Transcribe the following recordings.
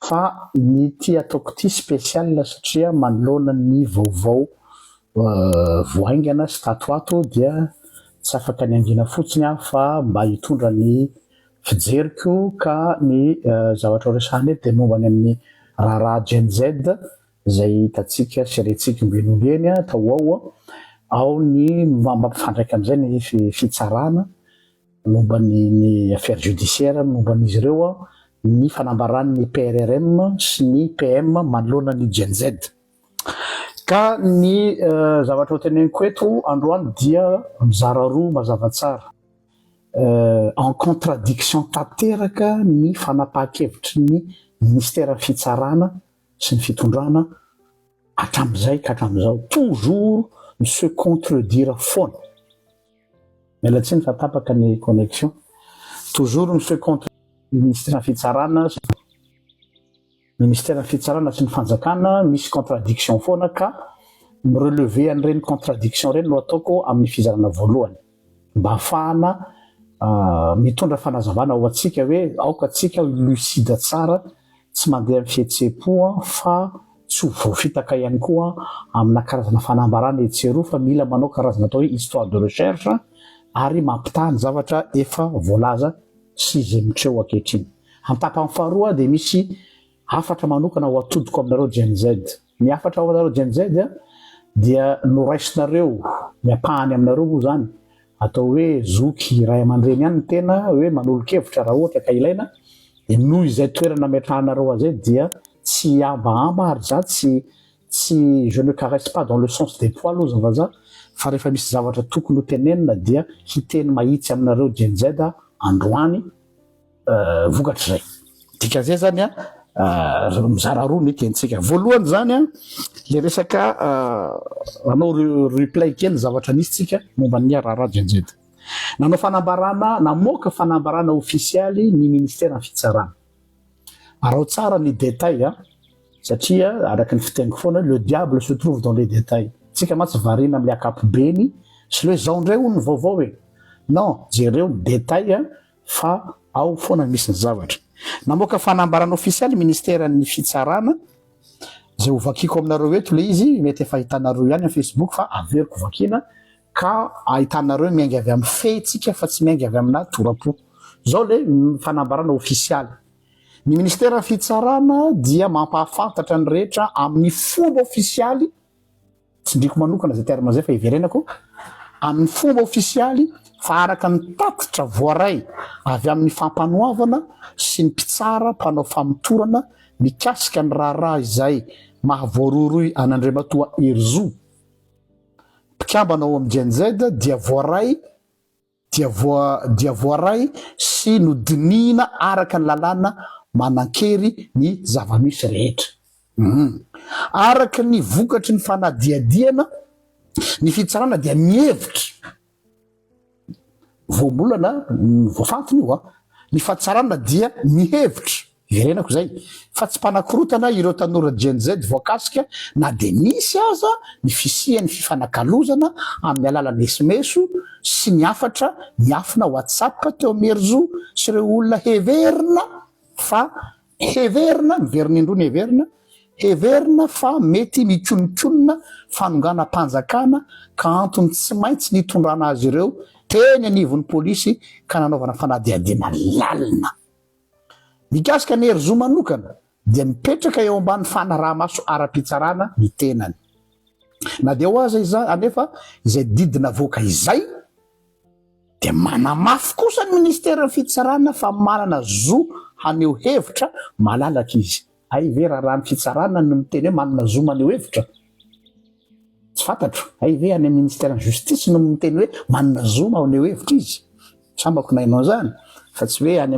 fa ny ty ataoko ty spécial satria manoloana ny vaovao voaingana sy tatoato dia tsy afaka ny angina fotsiny fa mba hitondra ny fijeriko ka ny zavatra resahana eto dia momba ny amin'ny raharaha Gen Z zay hitantsika sy rentsika omben'ombeny tao ao ny mampifandraika am'izay ny fitsarana momba ny affaire judiciaire momba n'izy ireo ny fanambaran'ny PRRM sy ny PM manoloana ny Gen Z. Ka ny zavatra ho teneniko eto androany dia mizara roa mazava tsara. En contradiction tanteraka ny fanapahan-kevitry ny ministère fitsarana sy ny fitondrana hatram'izay ka hatram'izao toujours se contredire foana. Mialatsiny fa tapaka ny connexion. Toujours se contredire ministère fitsarana sy ny fanjakana misy contradiction foana ka mirelever an'ireny contradiction reny no ataoko amin'ny fizarana voalohany mba ahafahana mitondra fanazavana ho atsika hoe aoka atsika lucide tsara tsy mandeha amin'ny fihetsepo fa tsy ho voafitaka ihany koa amina karazana fanambarana etseroa fa mila manao karazana atao hoe histoire de recherche ary mampitahany zavatra efa voalaza sy zay mitreo ankehitriny. Amin'ny tapany faharoa dia misy hafatra manokana ho atodiko aminareo Gen Z. Ny hafatra ho anareo Gen Z dia noraisinareo miapahany aminareo moa zany atao hoe zoky ray aman-dreny ihany ny tena hoe manolo-kevitra raha ohatra ka ilaina dia noho izay toerana metrahanareo azay dia tsy ambaamba ary za tsy je ne caresse pas dans le sens des poids aloha zavaza fa rehefa misy zavatra tokony ho tenenina dia hiteny mahitsy aminareo Gen Z androany vokatra zay. Dika zay zany mizara roa ny tentsika. Voalohany zany le resaka anao replay kely zavatra nisitsika momba ny raharaha Gen Z. Nanao fanambarana namoaka fanambarana ofisialy ny ministère fitsarana. Arao tsara ny détail satria araka ny fiteniko foana le diable se trouve dans les détails. Tsika matsy varina amin'ny akapobeny sy le zao ndray ny vaovao hoe non jereo détail fa ao foana misy ny zavatra. Namoaka fanambarana ofisialy ministère ny fitsarana zay ho vakiko aminareo eto le izy mety efa hitanareo ihany amin'ny Facebook fa averiko vakina ka ahitanareo miainga avy amin'ny fetsika fa tsy miainga avy amina torapo. Zao le fanambarana ofisialy. Ny ministère fitsarana dia mampahafantatra ny rehetra amin'ny fomba ofisialy tsy ndriko manokana zay terme zay fa iverenako amin'ny fomba ofisialy fa araka ny tatitra voaray avy amin'ny fampanoavana sy ny mpitsara mpanao famotorana mikasika ny raharaha izay mahavoaroroy an'Andriamatoa Herzog mpikambana ao amin'ny Gen Z dia voaray sy nodinina araka ny lalàna manan-kery ny zava-misy rehetra. Araka ny vokatry ny fanadiadiana ny fitsarana dia mihevitra voambolana voafantiny io ny fatsarana dia mihevitra iverenako zay fa tsy mpanakorotana ireo tanora Gen Z voakasika na dia misy aza ny fisian'ny fifanakalozana amin'ny alalan'ny SMS sy ny afatra miafina WhatsApp teo amin'ny Herzog sy ireo olona miverina indrony heverina fa mety mikonokonona fanongana mpanjakana ka antony tsy maintsy nitondrana azy ireo teny anivon'ny polisy ka nanaovana fanadiadiana lalina. Mikasika ny Herzog manokana dia mipetraka eo ambany fanaraha-maso ara-pitsarana ny tenany. Na dia ho aza anefa izay didina voaka izay dia manamafy kosa ny ministère fitsarana fa manana zo haneho hevitra malalaka izy. Ay ve raha ny fitsarana no miteny hoe manana zo maneho hevitra? Tsy fantatro. Ay ve any ministère justice no miteny hoe manana zo maneho hevitra izy? Sambako nainao zany fa tsy hoe any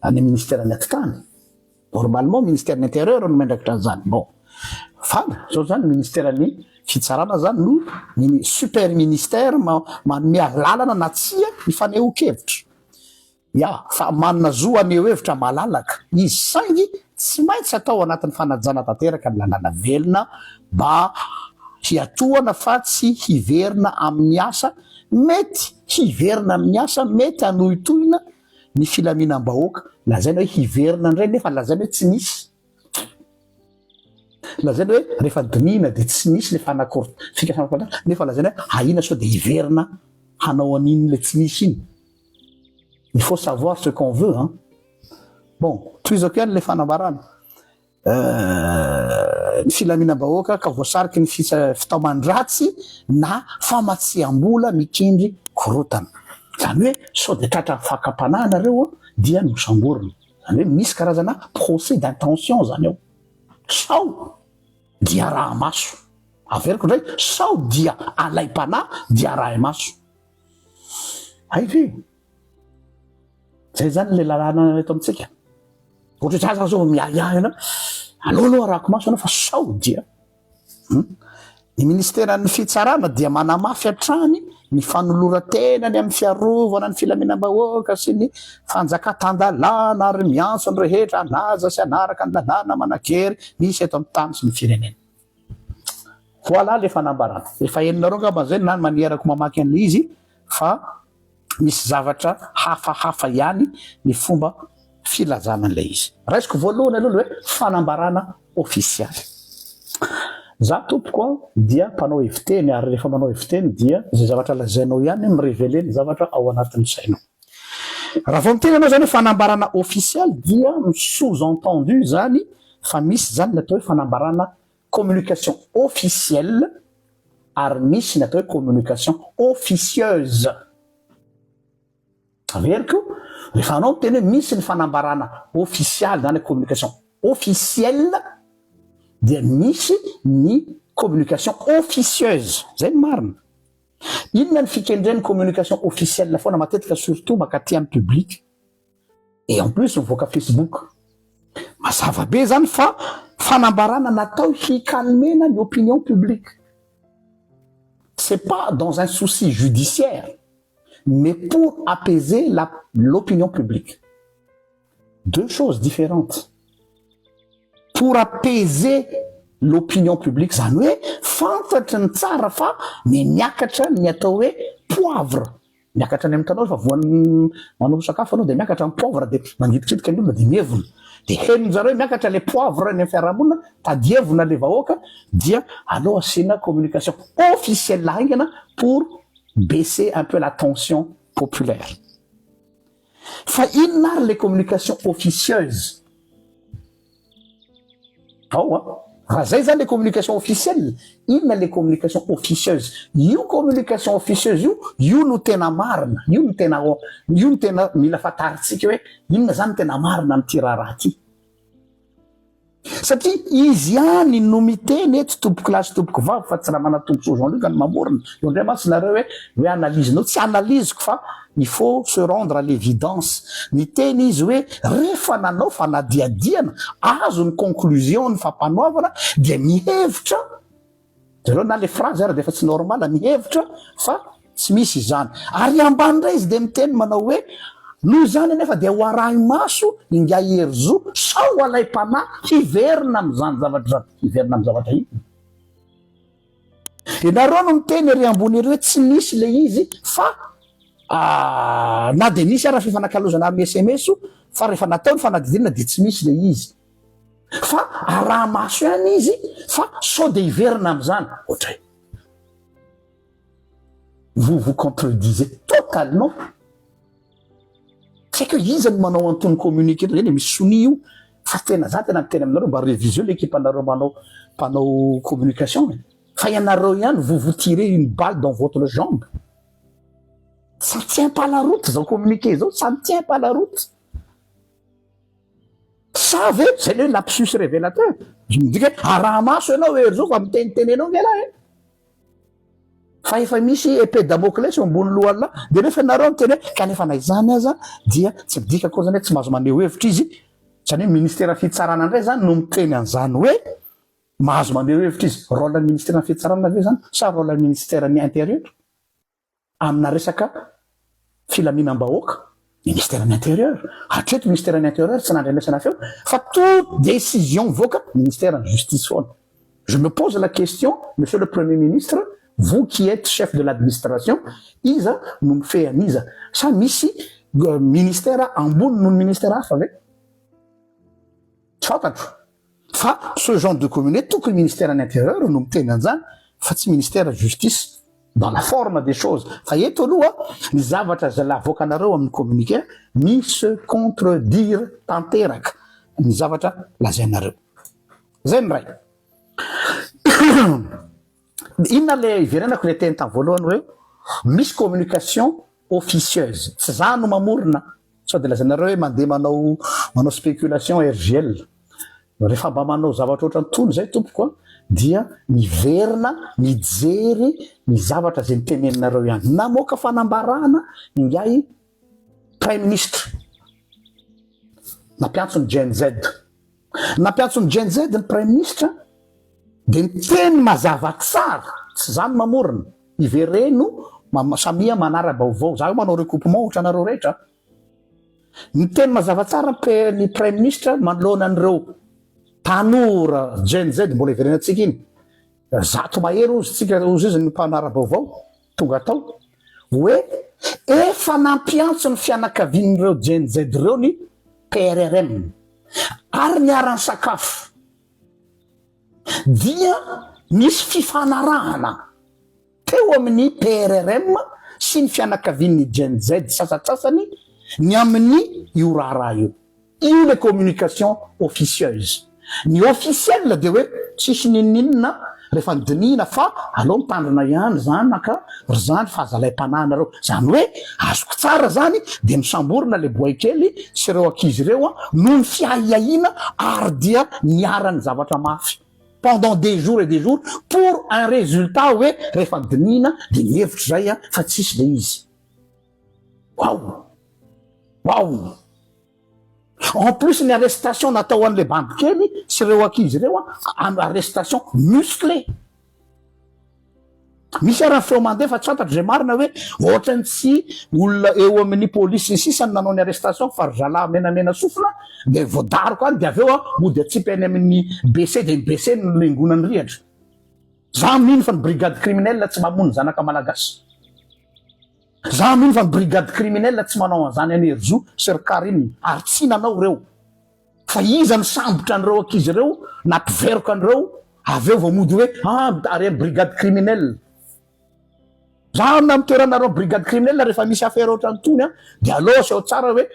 amin'ny ministère ny normalement ministère de l'intérieur no mandrakitra zany. Bon. Fa zao zany ministère ny fitsarana zany no ny super ministère manome lalana na tsia ny faneho-kevitra. Fa manana zo aneho hevitra malalaka izy saingy tsy maintsy atao anatin'ny fanajana tanteraka ny lalàna velona mba hiatohana fa tsy hiverina amin'ny asa mety hiverina amin'ny asa mety hanohitohina ny filaminam-bahoaka lazaina hoe hiverina indray nefa lazaina hoe tsy nisy. Lazaina hoe rehefa dinina dia tsy nisy le fikasana nefa lazaina hoe ahina sao dia hiverina hanao an'iny le tsy nisy iny. Il faut savoir ce qu'on veut, hein. Bon, toizako ihany le fanambarana. Ny filaminam-bahoaka ka voasariky ny fitaoman-dratsy na famatsiam-bola mikendry korotana. Zany hoe sao dia tratra fakapanahana reo dia nosamborona. Zany hoe misy karazana procès d'intention zany ao. Sao dia raha maso. Averiko indray, sao dia alaim-panahy dia raha maso. Aive zay zany le lalàna eto amintsika. Ohatra tsara zao miahiahy ianao, aloha arahako maso anao fa sao dia. Ny ministeran'ny fitsarana dia manamafy hatrany ny fanoloran-tenany amin'ny fiarovana ny filaminam-bahoaka sy ny fanjakatan-dalàna ary miantso ny rehetra anaja sy anaraka ny lalàna manan-kery misy eto amin'ny tany sy ny firenena. Voilà le fanambarana. Efa heninareo angamba zay na manierako mamaky an'izy fa misy zavatra hafahafa ihany ny fomba filazana an'ilay izy. Raisiko voalohany aloha hoe fanambarana ofisialy. Za tompoko dia mpanao heviteny ary rehefa manao heviteny dia zay zavatra lazainao ihany mirevele ny zavatra ao anatin'ny sainao. Raha vao miteny anao zany hoe fanambarana ofisialy dia sous-entendu zany fa misy zany natao hoe fanambarana communication officielle ary misy natao hoe communication officieuse. Averiko rehefa anao miteny hoe misy ny fanambarana officialy zany communication officielle dia misy ny communication officieuse. Zay ny marina. Inona ny fikendren'ny communication officielle foana matetika surtout makaty amin'ny public et en plus mivoaka Facebook. Mazava be zany fa fanambarana natao hikalmena ny opinion publique. C'est pas dans un souci judiciaire mais pour apaiser l'opinion publique. Deux choses différentes. Pour apaiser l'opinion publique, zany hoe fantatry ny tsara fa miakatra ny atao hoe poivre. Miakatra ny amin'ny tanao fa voan'ny manao sakafo anao dia miakatra ny poivre dia mangidikidiky ny olona dia mievona. Dia henony zareo hoe miakatra le poivre ny fiarahamonina tadievona le vahoaka dia aleo asiana communication officielle haingana pour baisser un peu la tension populaire. Fa inona ary les communications officieuses? Raha zay zany les communications officielles, inona les communications officieuses? Io communication officieuse io no tena marina, io no tena mila fantaritsika hoe inona zany tena marina amin'ity raha ty. Satria izy ihany no miteny eto tompoko lahy sy tompoko vavy fa tsy raha manatombotra Jean-Luc ny mamorona. Eo indray mantsy nareo hoe analyse. No tsy analyseko fa il faut se rendre à l'évidence. Miteny izy hoe rehefa nanao fanadiadiana azo ny conclusion ny fampanoavana dia mihevitra. Zareo na le phrase ary dia efa tsy normal mihevitra fa tsy misy izany. Ary ambany indray izy dia miteny manao hoe noho zany nefa dia ho arahy maso inga hery-zo sao alay-panahy hiverina amin'izany zavatra hiverina amin'ny zavatra iny. Ianareo no miteny ery ambony ery hoe tsy nisy le izy fa na dia nisy ary fifanakalozana amin'ny SMS fa rehefa natao ny fanadidina dia tsy misy le izy. Fa arahy maso ihany izy fa sao dia hiverina amin'izany. Ohatray. Vous contredisez totalement. C'est que izy ny manao antony communiqué zany misy soni io fa tena za tena miteny aminareo mba révision l'équipe anareo mpanao communication. Fa ianareo ihany vous tirez une balle dans votre jambe. Ça ne tient pas la route zao communiqué zao, ça ne tient pas la route. Ça ve c'est le lapsus révélateur. Je me dis que araha maso ianao hery zao fa mitenitenenao ngelahy. Fa efa misy épée Damoclès ambony lohana dia rehefa ianareo miteny hoe kanefa na izany aza dia tsy midika koa zany hoe tsy mahazo maneho hevitra izy. Zany hoe ministère fitsarana indray zany no miteny an'izany hoe mahazo maneho hevitra izy. Rôle ny ministère fitsarana ve zany sa rôle ny ministère ny intérieur amina resaka filaminam-bahoaka? Ministère ny intérieur. Hatreto ministère ny intérieur tsy nandramesana feo fa toute décision voaka ministère ny justice foana. Je me pose la question, monsieur le premier ministre, vous qui êtes chef de l'administration, iza no mifehan'iza sa misy ministère ambony noho ny ministère hafa ve tsy fantatro fa ce genre de communauté tokony ministère de l'intérieur no miteny an'izany fa tsy ministère justice dans la forme des choses fa eto aloha ny zavatra zay lavoakanareo amin'ny communiqué misy contredire tanteraka ny zavatra lazainareo zay ny ray inona le iverenako le teny tamin'ny voalohany hoe misy communication officieuse tsy za no mamorona sao de lazainareo hoe mandeha manao spéculation RGL rehefa mba manao zavatra ohatrany tony zay tompoko dia miverina mijery ny zavatra zay niteneninareo ihany namoaka fanambarana ingay prime ministre nampiantsony GNZ nampiantsony GNZ ny prime ministre de niteny mazava tsara tsy zany mamorona ivereno samia manara-baovao za io manao recoupement ohatra anareo rehetra niteny mazava tsara ny prime ministre manoloana an'ireo tanora GNZ mbola iverenatsika iny zato mahery ozy tsika ozy izy ny mpanara-baovao tonga tao hoe efa nampiantso ny fianakavian'ireo GNZ reo ny PRRM ary niarany sakafo dia misy fifanarahana teo amin'ny PRRM sy ny fianakavian'ny GNZ sasatsasany ny amin'ny io raharaha io le communication officieuse ny officiel de hoe tsisy nininina rehefa nidinina fa aloha mitandrina ihany zany naka ry zany fahazalaim-pananareo zany hoe azoko tsara zany de misamborona le boay kely sy ireo ankizy ireo no ny fiahiahina ary dia niarany zavatra mafy pendant des jours et des jours pour un résultat hoe rehefa dinina de mihevitra zay fa tsisy le izy wow en plus ny arrestation natao an'le bandy kely sy ireo ankizy ireo arrestation musclé misy arany feo mandeha fa tsy fantatro zay marina hoe ohatrany tsy olona eo amin'ny polisy ny sisany nanao ny arrestation fa ry zalahy menamena sofina de voadariko any de aveo mody atsipany amin'ny BC de ny BC ny lengonany rihatra za mino fa ny brigade criminelle tsy mamony zanaka malagasy za mino fa ny brigade criminelle tsy manao an'izany anerzo sy rykariny ary tsy nanao reo fa iza ny sambotra an'ireo ankizy ireo nampiveriko an'ireo aveo vao mody hoe are brigade criminelle za amina mitoeranareo brigade criminelle rehefa misy affaire ohatrany tony de aloha sy ao tsara hoe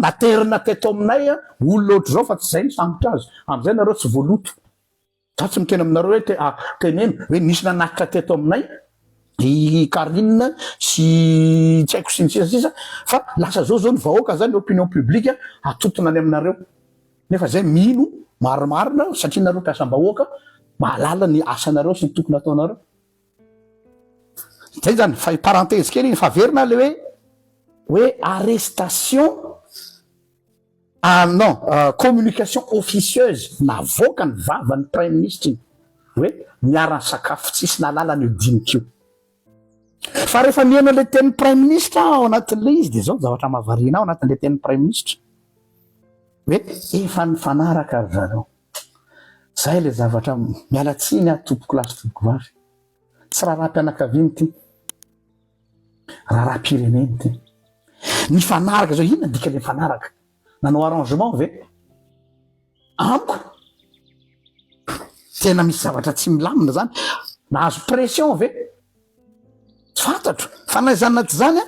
naterina teto aminay olona ohatry zao fa tsy zay ny sambotra azy am'izay nareo tsy voaloto za tsy miteny aminareo hoe teneno hoe nisy nanatitra teto aminay i Karine sy tsy haiko sy ny sisa fa lasa zao ny vahoaka zany opinion publique atotona any aminareo nefa zay mino marimarina satria nareo mpiasam-bahoaka mahalala ny asanareo sy ny tokony ataonareo zay zany fa parenthèse kely iny fa verina le hoe arrestation non communication officieuse navoaka ny vavan'ny prime ministre iny hoe miarany sakafo tsisy nalala ny dinikio fa rehefa miena le teny prime ministre ao anatin'le izy de zao zavatra mahavariana ao anatin'le teny prime ministre hoe efa ny fanaraka ry zareo zay le zavatra mialatsiny tompoko lasy tompoko vavy tsy raha mpianakaviany ty raha pireneny ty ny fanaraka zao inona dika le fanaraka nanao arrangement ve amiko tena misy zavatra tsy milamina zany nahazo pression ve tsy fantatro fa naizanaty zany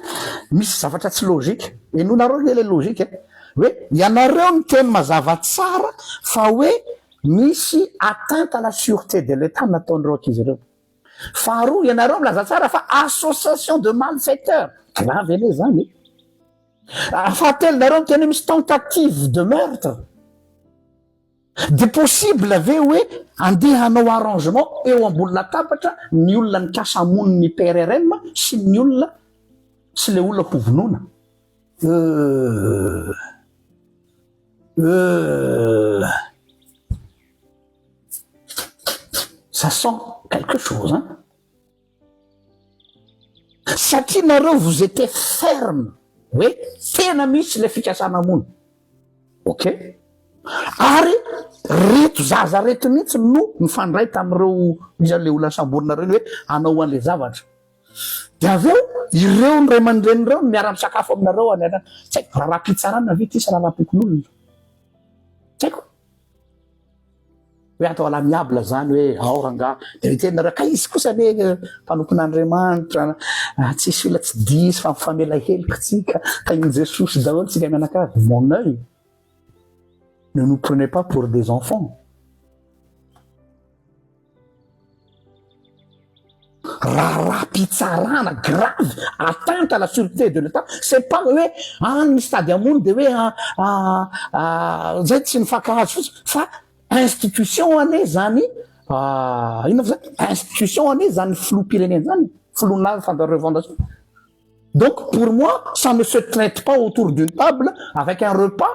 misy zavatra tsy logika enonareo le logika hoe ianareo ny teny mazava tsara fa hoe misy atteinte à la sûreté de l'état nataon'ireo ankizy ireo faharoa ianareo milaza tsara fa association de malfaiteurs grave ele zany fahatelonareo miteny misy tentative de meurtre de possible ve hoe andeha hanao arrangement eo ambony latabatra ny olona nikasa amoniny PRRM sy ny olona sy le olona mpovonoana ça sent quelque chose satria nareo vous étiez ferme hoe tena misy le fikasana amony ok ary reto zaza reto mihitsy no mifandray tamin'ireo izany le olona samborina reny hoe anao an'le zavatra de aveo ireo ny ray aman-drenyreo miara-misakafo aminareo any ana tsy haiko raha pitsarana ve ty sa raha raha-pokon'olona tsy haiko hoe atao alamiable zany hoe ao ranga de tenareo ka izy kosa le mpanompon'Andriamanitra tsisy olona tsy disy fa mifamela helika tsika ka iny Jesosy daholo tsika mianakavy mon œil ne nous prenez pas pour des enfants. Raha pitsarana grave atteinte à la sûreté de l'État, c'est pas hoe misy tady amony de hoe zay tsy nifankahazo fotsy fa institution ane zany ino zany institution ane zany filoham-pirenena zany filohanavy fondation. Donc pour moi ça ne se traite pas autour d'une table avec un repas,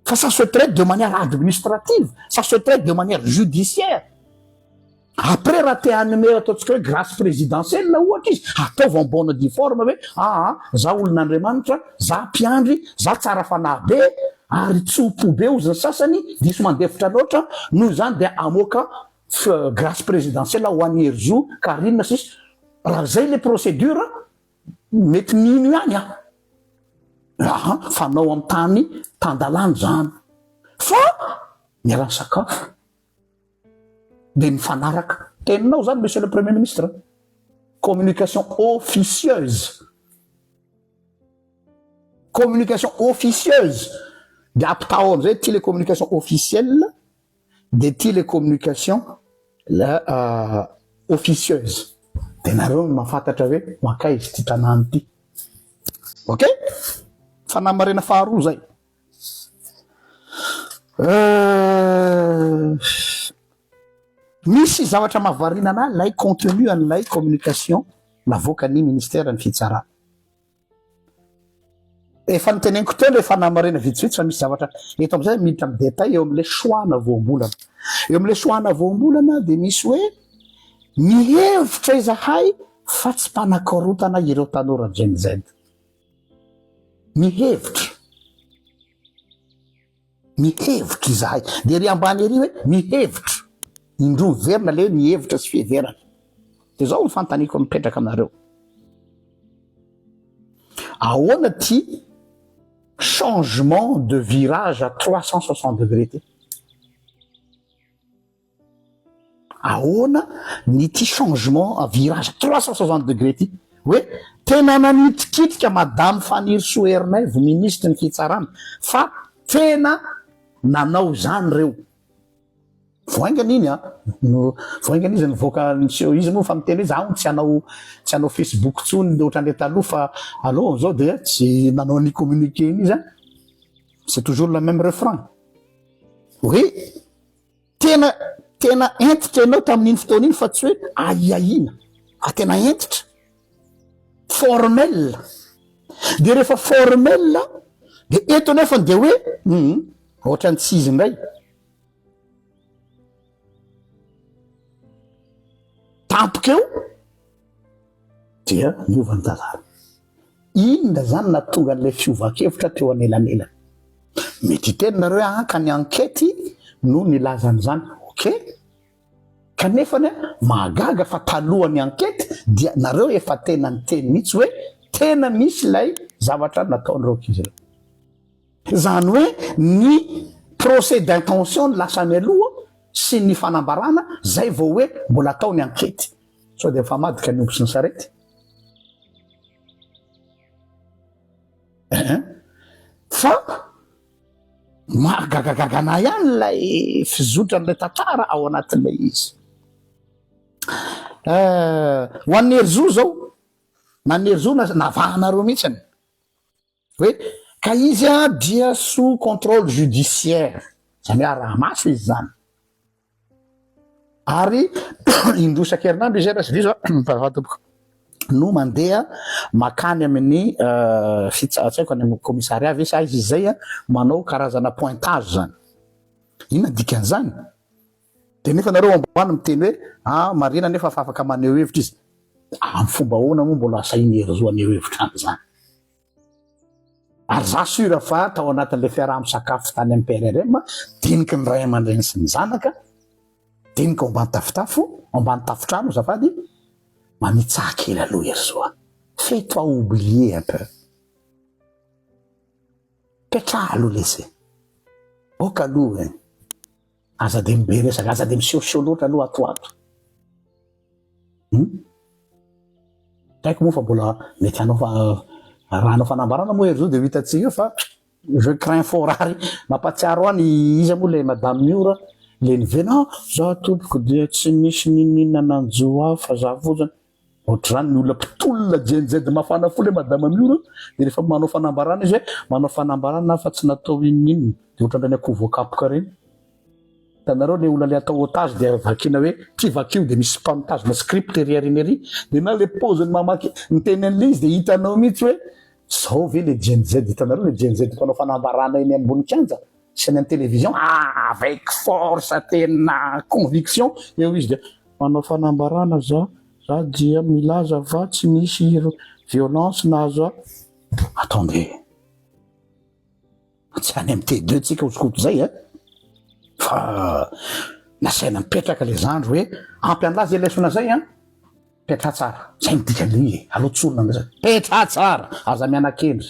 ça se traite de manière administrative, ça se traite de manière judiciaire. Après raha te hanome ataontsika hoe grâce présidentielle ohatra izy ataovy ambony diforme hoe za olon'Andriamanitra, za mpiandry, za tsara fanahy be ary tsopo be ozany sasany diso mandefitra loatra noho zany de amoaka grâce présidentielle ho an'ny Herzou Karinina sisy raha zay le procédure mety mino ihany fanao amin'ny tany tandalany zany fa miala sakafo de mifanaraka teninao zany monsieur le premier ministre, communication officieuse de aptaon zay télécommunication officielle de télécommunication officieuse de nareo mahafantatra hoe maka izy ty tanàny ty. Ok, fanamarena faharoa zay. Misy zavatra mahavarina ana lay contenu an'ilay communication navoaka ny ministère ny fitsarana. Efa niteneniko teo le fanamarena vitsivitsy fa misy zavatra eto am'izay miditra amin'ny détail eo amin'le soana voambolana. Eo amin'le soana voambolana de misy hoe mihevitra izahay fa tsy mpanakorotana ireo tanora Gen Z. Mihevitra izahay de ry ambany ery hoe mihevitra indro verina le mihevitra sy fiheverana de zao ny fantaniko mipetraka aminareo. Ahoana ty changement de virage à 360 degrés ty? Ahoana ny ty changement à virage à 360 degrés ty? Hoe tena nanitikitika madame Faniry Sohernaivo ministre ny fitsarana fa tena nanao zany reo. Voaingana iny voaingana izy nivoaka izy moa fa miteny hoe zaho tsy hanao Facebook tsony ohatran'le taloha fa allô zao de tsy nanao ny communiqué iny izy c'est toujours le même refrain. Oui, tena entitra ianao tamin'iny fotoana iny fa tsy hoe aiaina tena entitra formel de rehefa formel de eto nefa de hoe ohatrany tsy izy ndray tampokeo dia miovany tazara. Inona zany natonga an'ilay fiovan-kevitra teo anelanelany? Mety teninareo ka ny enquête no nilazan'izany. Ok, kanefany mahagaga fa talohany enquête dia nareo efa tena niteny mihitsy hoe tena misy lay zavatra nataon'ireo ankizy ireo. Zany hoe ny procès d'intention ny lasa mialoha sy ny fanambarana zay vao hoe mbola atao ny enquête. So de famadika ny omby sy ny sarety. Fa mahagagagagana ihany lay fizotran'ilay tantara ao anatin'ilay izy. Ho an'ny Herzou zao, na ny Herzou navahanareo mihitsiny hoe ka izy dia sous contrôle judiciaire, zany hoe raha maso izy zany. Ary indrosan-kerinandro izy raha sy diso no mandeha makany amin'ny fitsaiko any amin'ny commissariat ve sa izy zay manao karazana pointage zany. Inona dikan'izany? De nefa nareo ambany miteny hoe marina nefa fa afaka maneho hevitra izy. Amin'ny fomba ahoana moa mbola asainy Herzou aneho hevitra zany? Ary za sura fa tao anatin'le fiaraha-misakafo tany amin'ny PRRM diniky ny ray aman-dreny sy ny zanaka, diniky ambany tafitafo, ambany tafitrano zafady, mamitsaha kely aloha ery zoa. Fais-toi oublier un peu. Petraha aloha lesy. Oka aloha aza de mibe resaka, aza de misehoseho loatra aloha atoato. Taiko moa fa mbola mety hanao raha hanao fanambarana moa ery zao de ho hitatsika fa je crains fort rary mampatsiaro any izy moa le madame Miora le nivena za tompoko dia tsy misy ninina nanjo fa za fotsiny ohatr'izany ny olona mpitolona jenjedy mafana fo le madame Miora de rehefa manao fanambarana izy hoe manao fanambarana fa tsy natao ininina de ohatrany ny akoho voakapoka reny. Tanareo le olona le atao otage de vakina hoe mpivakio de misy pamotage script ery de na le pose ny mamaky miteny an'le izy de hitanao mihitsy hoe zao ve le jenjedy hitanareo le jenjedy mpanao fanambarana eny ambony kianja chaîne any télévision avec force tena conviction eo izy de manao fanambarana za dia milaza fa tsy misy violence nazo. Attendez, tsy any amin'ny T2 tsika oskoto zay fa nasaina mipetraka le zandro hoe ampy an'lazy lesona zay petra tsara zay midika le aloha tsolona amizay petra tsara aza miana-kendry